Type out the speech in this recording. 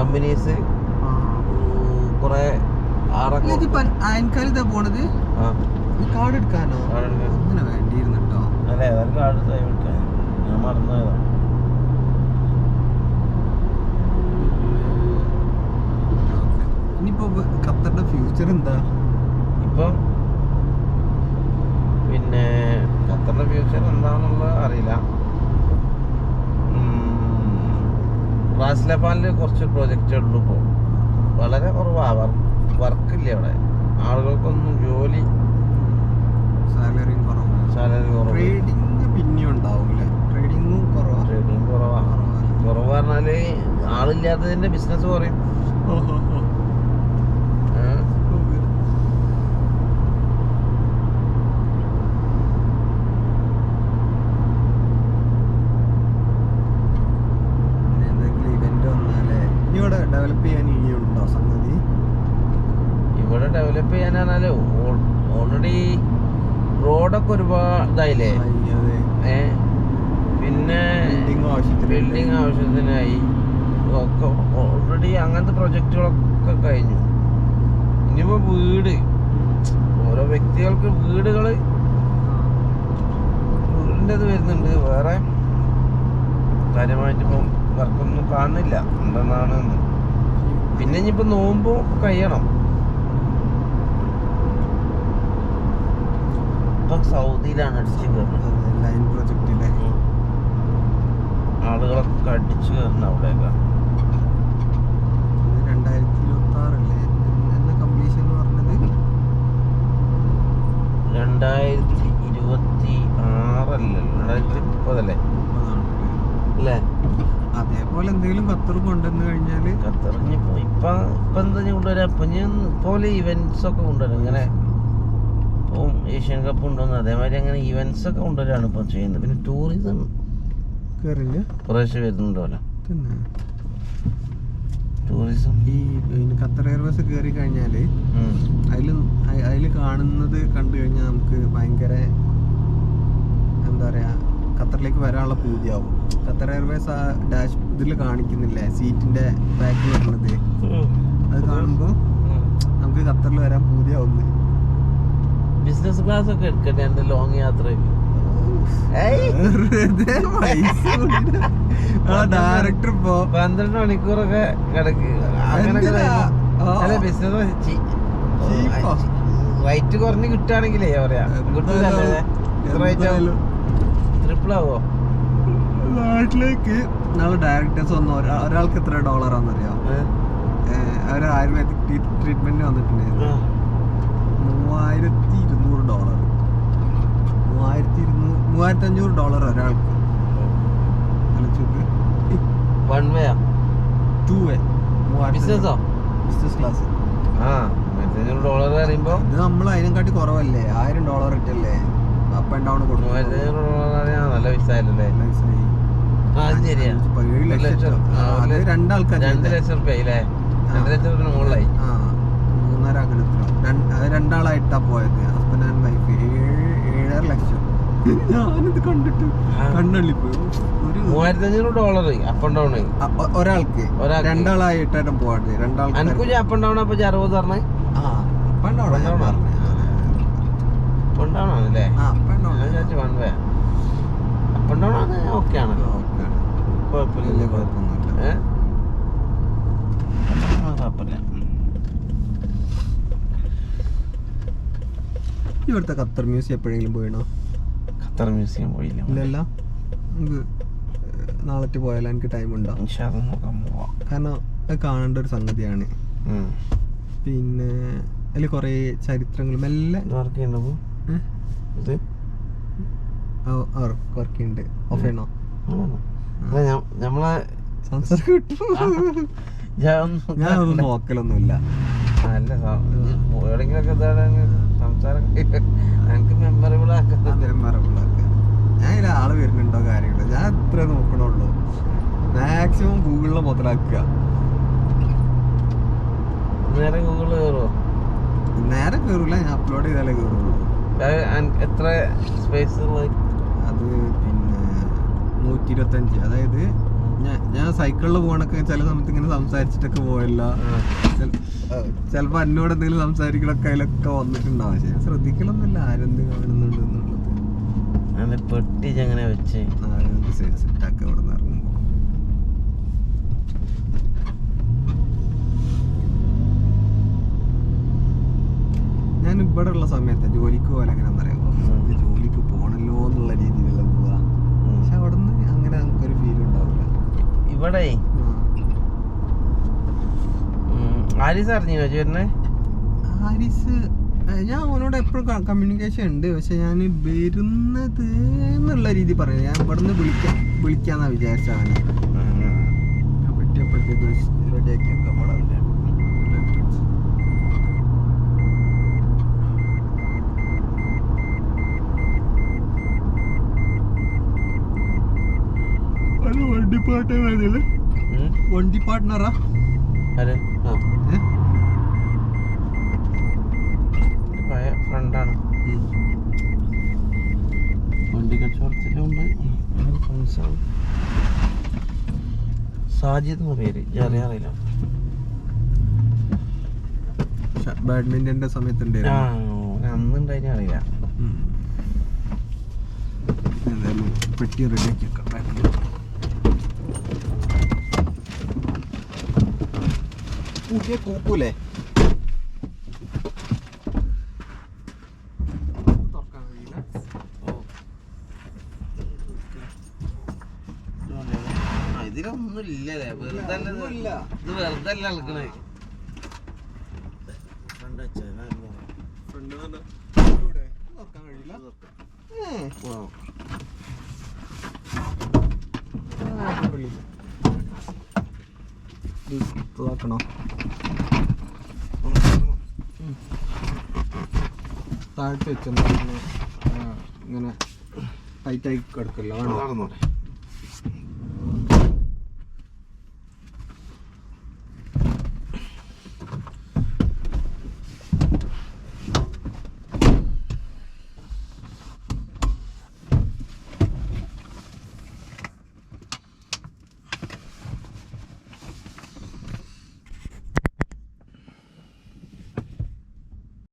Companies കുറെ അയൻകാലിതാ പോണത്. Card എടുക്കാനോ? അങ്ങനെ വേണ്ടിയിരുന്നു കേട്ടോ. അല്ലേ കാർഡ് എടുക്കാൻ ഞാൻ മറന്നുപോയതാ. ഇനിയിപ്പോ ഖത്തറിന്റെ ഫ്യൂച്ചർ എന്താ? ഇപ്പം പിന്നെ ഖത്തറിന്റെ ഫ്യൂച്ചർ എന്താണെന്നുള്ളത് അറിയില്ല. റാസ് ലഫാനിൽ കുറച്ച് പ്രോജക്റ്റ് ഉള്ളൂ. ഇപ്പോൾ വളരെ കുറവാണ്, വർക്കില്ല അവിടെ. ആളുകൾക്കൊന്നും ജോലി, സാലറി കുറവ്. ട്രേഡിങ് പിന്നെയും ഉണ്ടാവൂലേ? ട്രേഡിങ് കുറവാണ്. കുറവ് പറഞ്ഞാല് ആളില്ലാത്തതിന്റെ ബിസിനസ് കുറയും. ഡെവലപ്പ് ചെയ്യാൻ ഇനിയുണ്ടോ സംഗതി? ഇവിടെ ഡെവലപ്പ് ചെയ്യാനാണല്ലോ ഓൾറെഡി റോഡൊക്കെ ഒരുപാട് ഇതായില്ലേ. പിന്നെ ബിൽഡിങ് ആവശ്യത്തിനായി ഒക്കെ ഓൾറെഡി അങ്ങനത്തെ പ്രൊജക്റ്റുകളൊക്കെ കഴിഞ്ഞു. ഇനിയിപ്പോ വീട്, ഓരോ വ്യക്തികൾക്ക് വീടിൻ്റെ ഇത് വരുന്നുണ്ട്. വേറെ കാര്യമായിട്ട് ഇപ്പം വർക്കൊന്നും കാണുന്നില്ല എന്തെന്നാണ്. പിന്നെ ഇനിയിപ്പോ നോമ്പും കഴിയണം. ഇപ്പൊ സൗദിയിലാണ് അടിച്ചു കയറുന്നത്. ലൈൻ പ്രൊജക്റ്റിലെ ആളുകളൊക്കെ അടിച്ചു കയറുന്ന അവിടെയൊക്കെ. 2026 എന്നാ കംപ്ലീഷൻ എന്ന് പറഞ്ഞത്? 2026 അല്ലല്ലോ, 2030 അല്ലേ? അതേപോലെ എന്തെങ്കിലും ഖത്തർ കൊണ്ടുവന്നു കഴിഞ്ഞാല് ഖത്തറിഞ്ഞ് ഇപ്പൊ എന്താ കൊണ്ടുവരാ? ഇപ്പൊ പോലെ ഇവന്റ്സ് ഒക്കെ കൊണ്ടുവരും. ഇങ്ങനെ ഇപ്പം ഏഷ്യൻ കപ്പ് കൊണ്ടുവന്നു അതേമാതിരി അങ്ങനെ ഇവന്റ്സ് ഒക്കെ കൊണ്ടുവരാണ് ഇപ്പൊ ചെയ്യുന്നത്. പിന്നെ ടൂറിസം കുറേശ്ശെ വരുന്നുണ്ടല്ലോ. ടൂറിസം ഈ ഖത്തർ എയർവേസ് കയറി കഴിഞ്ഞാല് അതില് കാണുന്നത് കണ്ടു കഴിഞ്ഞാൽ നമുക്ക് ഭയങ്കര എന്താ പറയാ, ഖത്തറിലേക്ക് വരാനുള്ള പൂതിയാവും. ഖത്തർ എയർവേസ് ആ ഡാഷ് ഇതിൽ കാണിക്കുന്നില്ലേ, സീറ്റിന്റെ ബാക്കിൽ വരുന്നത്, അത് കാണുമ്പോ നമുക്ക് ഖത്തറിൽ വരാൻ പൂതിയാവുന്നു. ബിസിനസ് ക്ലാസ് ഒക്കെ എടുക്കട്ടെ എന്റെ ലോങ് യാത്രയ്ക്ക്. ഡയറക്ടർ ഇപ്പോ 12 മണിക്കൂറൊക്കെ കിടക്ക്. അങ്ങനെ ബിസിനസ് റേറ്റ് കുറഞ്ഞ് കിട്ടുകയാണെങ്കിലേ പറയാ കിട്ടൂലല്ലേ? ട്രിപ്പിൾ ആവോ? നാട്ടിലേക്ക് നാളെ ഡയറക്ടേഴ്സ് വന്നു. ഒരാൾക്ക് എത്ര $ആണെന്നറിയാം? അവർ ആയുർവേദിക് ട്രീറ്റ്മെന്റ് വന്നിട്ടുണ്ടായിരുന്നു. $3200, $3500 ഒരാൾക്ക്. One way to way business class. $3500 പറയുമ്പോ ഇത് നമ്മൾ അതിനെക്കാട്ടി കുറവല്ലേ? $1000 ഇട്ടല്ലേ അപ്പ് ആൻഡ് ഡൗൺ കൊടുക്കും. $3500 നല്ല വിസായല്ലേ? 7 ലക്ഷം. അത് രണ്ടാൾക്കാർ 2 ലക്ഷം രൂപ അല്ലേ? 2 ലക്ഷത്തിന് മുകളിലായി. 3.5 അകലത്തിലോ. അത് രണ്ടാളായിട്ടാ പോയത്, ഹസ്ബൻഡ് ആൻഡ് വൈഫ്. 7.5 ലക്ഷം. ഞാനിത് കണ്ടിട്ട് കണ്ണള്ളിപ്പോയി. $3500 അപ്പ് ആൻഡ് ഡൗൺ ഒരാൾക്ക്. രണ്ടാളായിട്ടാണ് പോവാണ്ട്. രണ്ടാൾക്ക് അപ്പ് ആൻഡ് ഡൗൺ. അപ്പൊ 60 പറഞ്ഞേ അപ്പ് ആൻഡ് ഡൗൺ ആണല്ലേ? One way up and down ആണ്. ഓക്കെ ആണല്ലോ, കുഴപ്പമില്ല. ഇവിടുത്തെ ഖത്തർ മ്യൂസിയം എപ്പോഴെങ്കിലും പോയിണോ? ഖത്തർ മ്യൂസിയം പോയില്ല. ഇല്ലല്ല, നമുക്ക് നാളെ പോയാലും എനിക്ക് ടൈം ഉണ്ടോ? കാരണം അത് കാണേണ്ട ഒരു സംഗതിയാണ്. പിന്നെ അതിൽ കുറേ ചരിത്രങ്ങൾ മെല്ലെ വർക്കുണ്ട്. ഓഫേണോ? നമ്മളെ സംസാരം കിട്ടും. ഞാനൊന്നും നോക്കലൊന്നുമില്ല. എവിടെങ്കിലൊക്കെ സംസാരം എനിക്ക് മെമ്മറബിൾ ആക്കാൻ. ഞാൻ ഇതിൽ ആള് വരുന്നുണ്ടോ കാര്യമില്ല, ഞാൻ ഇത്ര നോക്കണുള്ളൂ. മാക്സിമം ഗൂഗിളിൽ മുതലാക്കുക. നേരെ ഗൂഗിളിൽ കയറുമോ? നേരെ കയറൂല, ഞാൻ അപ്ലോഡ് ചെയ്താലേ കയറുള്ളൂ. എത്ര സ്പേസ്? അത് പിന്നെ 125, അതായത് ഞാൻ സൈക്കിളിൽ പോകണൊക്കെ ചില സമയത്ത് ഇങ്ങനെ സംസാരിച്ചിട്ടൊക്കെ പോയല്ല. ചിലപ്പോ എന്നോട് എന്തെങ്കിലും സംസാരിക്കണൊക്കെ അതിലൊക്കെ വന്നിട്ടുണ്ടാവും. പക്ഷെ ഞാൻ ശ്രദ്ധിക്കലൊന്നുമില്ല ആരെന്ത് കാണുന്നുണ്ട് എന്നുള്ളത്. പെട്ടി അങ്ങനെ വെച്ച് സെറ്റാക്കി അവിടെ നിന്ന് ഇറങ്ങുമ്പോ ഞാൻ ഇവിടെ ഉള്ള സമയത്ത് ജോലിക്ക് പോലെ എങ്ങനെയാണെന്ന് അറിയാമോ, ജോലിക്ക് പോണല്ലോ എന്നുള്ള രീതിയിലുള്ള പോവാ. പക്ഷെ അവിടെ നിന്ന് അങ്ങനെ നമുക്കൊരു ഫീൽ ഉണ്ടാവില്ല. ഇവിടെ ആരിസ് അറിഞ്ഞോ ചേട്ടനെ? ആരിസ് ഞാൻ അവനോട് എപ്പോഴും കമ്മ്യൂണിക്കേഷൻ ഉണ്ട്. പക്ഷെ ഞാൻ വരുന്നത് എന്നുള്ള രീതി പറയാം. ഞാൻ ഇവിടെ നിന്ന് വിളിക്കാന്നാ വിചാരിച്ച അവനെ. പറ്റിയപ്പോഴത്തേക്ക് റെഡിയാക്കിയൊക്കെ വണ്ടി പാർട്ട്ണറാ ഫ്രണ്ടാണ്. വണ്ടി കച്ചവടത്തിലുണ്ട്. സാജിദ് എന്ന പേര് അറിയില്ല. ബാഡ്മിന്റന്റെ സമയത്ത് അന്നുണ്ടായി അറിയില്ല. എന്തായാലും പെട്ടി റെഡിയാക്കി കൂക്കൂലേ? ഇതിലൊന്നും ഇല്ലല്ലേ, വെറുതെ ഇത് വെറുതെ അല്ല കളിക്കണേ. താഴ്ത്തി വെച്ചോ, ഇങ്ങനെ ടൈറ്റായി കിടക്കില്ല.